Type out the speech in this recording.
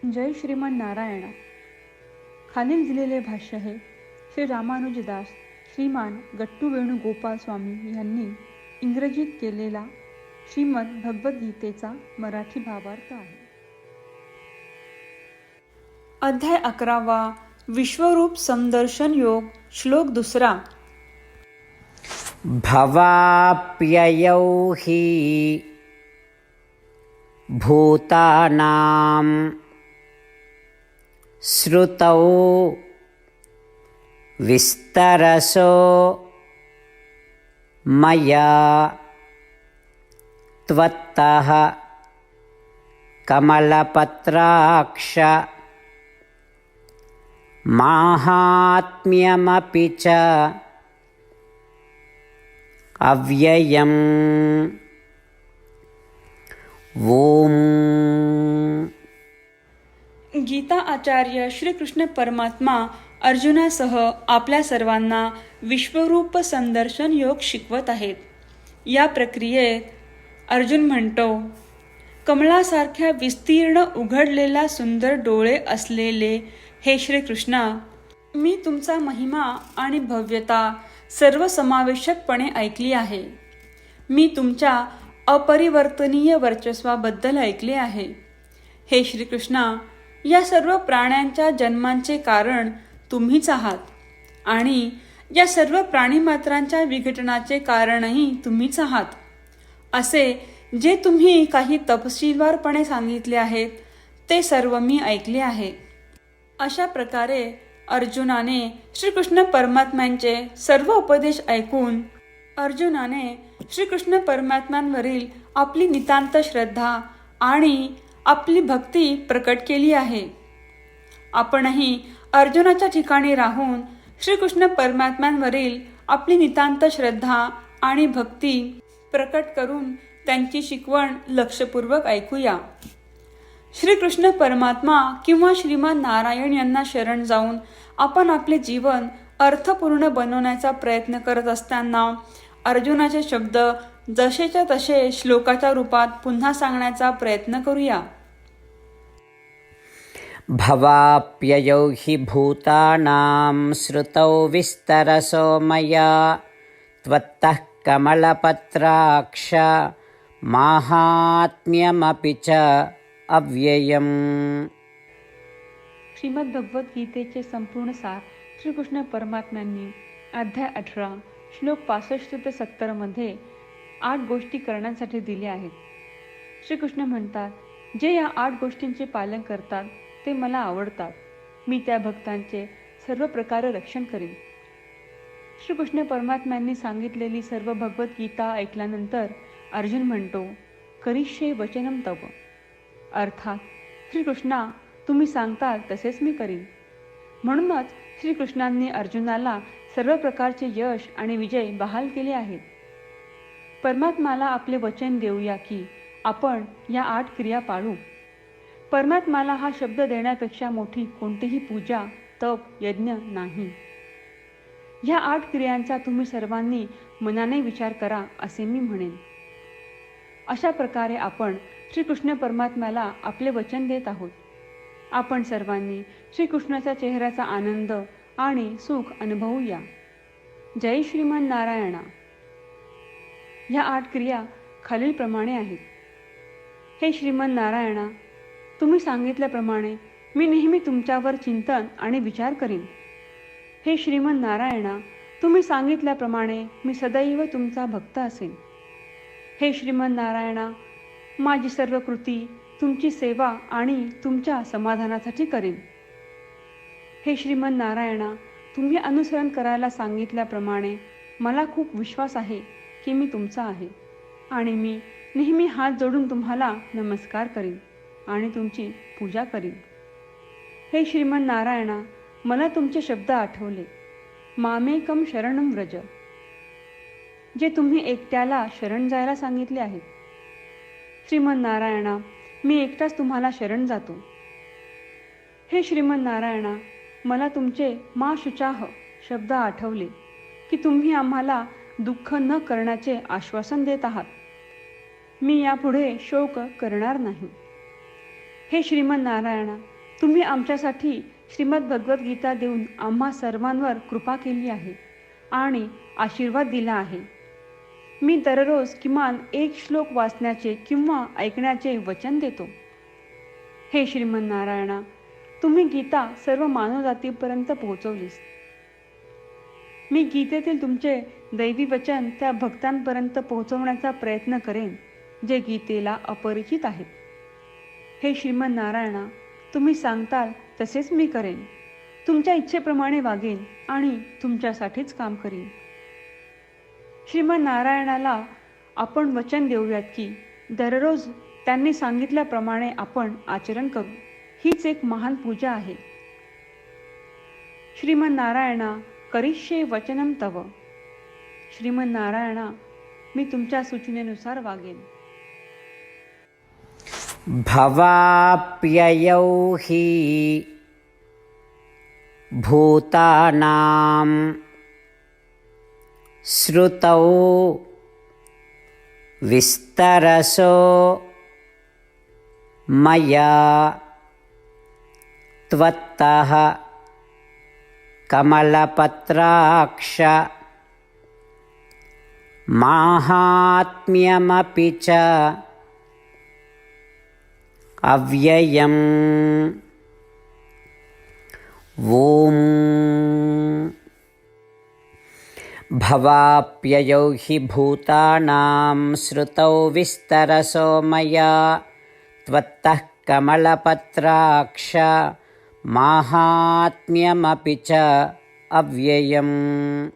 जय श्रीमन नारायणा. खालील दिलेले भाष्य हे श्री रामानुजदास श्रीमान गट्टू वेणुगोपाल स्वामी यांनी इंग्रजीत केलेला श्रीमद भगवद्गीतेचा मराठी भावार्थ आहे. अध्याय 11 विश्वरूप समदर्शन योग. श्लोक 2. भवाप्ययौ हि भूतानां श्रुतौ विस्तरसो मया त्वत्तः कमलपत्राक्ष माहात्म्यमपि च अव्ययम्. ओम. गीता आचार्य श्रीकृष्ण परमात्मा अर्जुनासह आपल्या सर्वांना विश्वरूप संदर्शन योग शिकवत आहेत. या प्रक्रियेत अर्जुन म्हणतो, कमळासारख्या विस्तीर्ण उघडलेला सुंदर डोळे असलेले हे श्रीकृष्णा, मी तुमचा महिमा आणि भव्यता सर्वसमावेशकपणे ऐकली आहे. मी तुमच्या अपरिवर्तनीय वर्चस्वाबद्दल ऐकले आहे. हे श्रीकृष्णा, या सर्व प्राण्यांच्या जन्मांचे कारण तुम्हीच आहात आणि या सर्व प्राणीमात्रांच्या विघटनाचे कारणही तुम्हीच आहात. असे जे तुम्ही काही तपशीलवारपणे सांगितले आहेत ते सर्व मी ऐकले आहे. अशा प्रकारे अर्जुनाने श्रीकृष्ण परमात्म्यांचे सर्व उपदेश ऐकून अर्जुनाने श्रीकृष्ण परमात्म्यांवरील आपली नितांत श्रद्धा आणि आपली भक्ती प्रकट केली आहे. आपणही अर्जुनाच्या ठिकाणी राहून श्रीकृष्ण परमात्म्यांवरील आपली नितांत श्रद्धा आणि भक्ती प्रकट करून त्यांची शिकवण लक्षपूर्वक ऐकूया. श्रीकृष्ण परमात्मा किंवा श्रीमान नारायण यांना शरण जाऊन आपण आपले जीवन अर्थपूर्ण बनवण्याचा प्रयत्न करत असताना अर्जुनाचे शब्द जसेच्या तसे श्लोकाच्या रूपात पुन्हा सांगण्याचा प्रयत्न करूया. भवाप्ययौ हि भूतानां श्रुतौ विस्तरसो मया त्वत्तः कमलपत्राक्ष माहात्म्यमपि च अव्ययम्. श्रीमद भगवद्गीतेचे संपूर्ण सार श्रीकृष्ण परमात्म्यांनी अध्याय 18 श्लोक 65 ते 70 मध्ये 8 गोष्टी करण्यासाठी दिल्या आहेत. श्रीकृष्ण म्हणतात, जे या 8 गोष्टींचे पालन करतात ते मला आवडतात. मी त्या भक्तांचे सर्व प्रकारे रक्षण करीन. श्रीकृष्ण परमात्म्यांनी सांगितलेली सर्व भगवद्गीता ऐकल्यानंतर अर्जुन म्हणतो, करिष्ये वचनम तव. अर्थात श्रीकृष्णा, तुम्ही सांगताल तसेच मी करीन. म्हणूनच श्रीकृष्णांनी अर्जुनाला सर्व प्रकारचे यश आणि विजय बहाल केले आहेत. परमात्म्याला आपले वचन देऊया की आपण या 8 क्रिया पाळू. परमात्म्याला हा शब्द देण्यापेक्षा मोठी कोणतीही पूजा, तप, यज्ञ नाही. ह्या 8 क्रियांचा तुम्ही सर्वांनी मनाने विचार करा असे मी म्हणेन. अशा प्रकारे आपण श्रीकृष्ण परमात्म्याला आपले वचन देत आहोत. आपण सर्वांनी श्रीकृष्णाच्या चेहऱ्याचा आनंद आणि सुख अनुभवूया. जय श्रीमन नारायणा. ह्या 8 क्रिया खालीलप्रमाणे आहेत. हे श्रीमन नारायणा, तुम्ही सांगितल्याप्रमाणे मी नेहमी तुमच्यावर चिंतन आणि विचार करीन. हे श्रीमन नारायणा, तुम्ही सांगितल्याप्रमाणे मी सदैव तुमचा भक्त असेन. हे श्रीमन नारायणा, माझी सर्व कृती तुमची सेवा आणि तुमच्या समाधानासाठी करेन. हे श्रीमन नारायणा, तुम्ही अनुसरण करायला सांगितल्याप्रमाणे मला खूप विश्वास आहे की मी तुमचा आहे आणि मी नेहमी हात जोडून तुम्हाला नमस्कार करीन आणि तुमची पूजा करीन. हे श्रीमन नारायणा, मला तुमचे शब्द आठवले. मामेकम शरणम व्रज, जे तुम्ही एकट्याला शरण जायला सांगितले आहेत. श्रीमन नारायणा, मी एकटाच तुम्हाला शरण जातो. हे श्रीमन नारायणा, मला तुमचे मा शुचाह शब्द आठवले की तुम्ही आम्हाला दुःख न करण्याचे आश्वासन देत आहात. मी यापुढे शोक करणार नाही. हे श्रीमन नारायणा, तुम्ही आमच्यासाठी श्रीमद भगवद्गीता देऊन आम्हा सर्वांवर कृपा केली आहे आणि आशीर्वाद दिला आहे. मी दररोज किमान एक श्लोक वाचण्याचे किंवा ऐकण्याचे वचन देतो. हे श्रीमन्नारायणा, तुम्ही गीता सर्व मानवजातीपर्यंत पोहोचवलीस. मी गीतेतील तुमचे दैवी वचन त्या भक्तांपर्यंत पोहोचवण्याचा प्रयत्न करेन जे गीतेला अपरिचित आहेत. हे श्रीमन्नारायणा, तुम्ही सांगताल तसेच मी करेन. तुमच्या इच्छेप्रमाणे वागेन आणि तुमच्यासाठीच काम करीन. श्रीमन्नारायणाला आपण वचन देऊयात की दररोज त्यांनी सांगितल्याप्रमाणे आपण आचरण करू. हीच एक महान पूजा आहे. श्रीमन्नारायणा, करिष्ये वचनम तव. श्रीमन्नारायणा, मी तुमच्या सूचनेनुसार वागेन. भवाप्ययौ हि भूतानां श्रुतौ विस्तरसो मया त्वत्तः कमलपत्राक्ष माहात्म्यमपि च अव्ययम्. ॐ भवाप्ययौ हि भूतानां श्रुतौ विस्तरसो मया त्वत्तः कमलपत्राक्ष माहात्म्यमपि च अव्ययम्.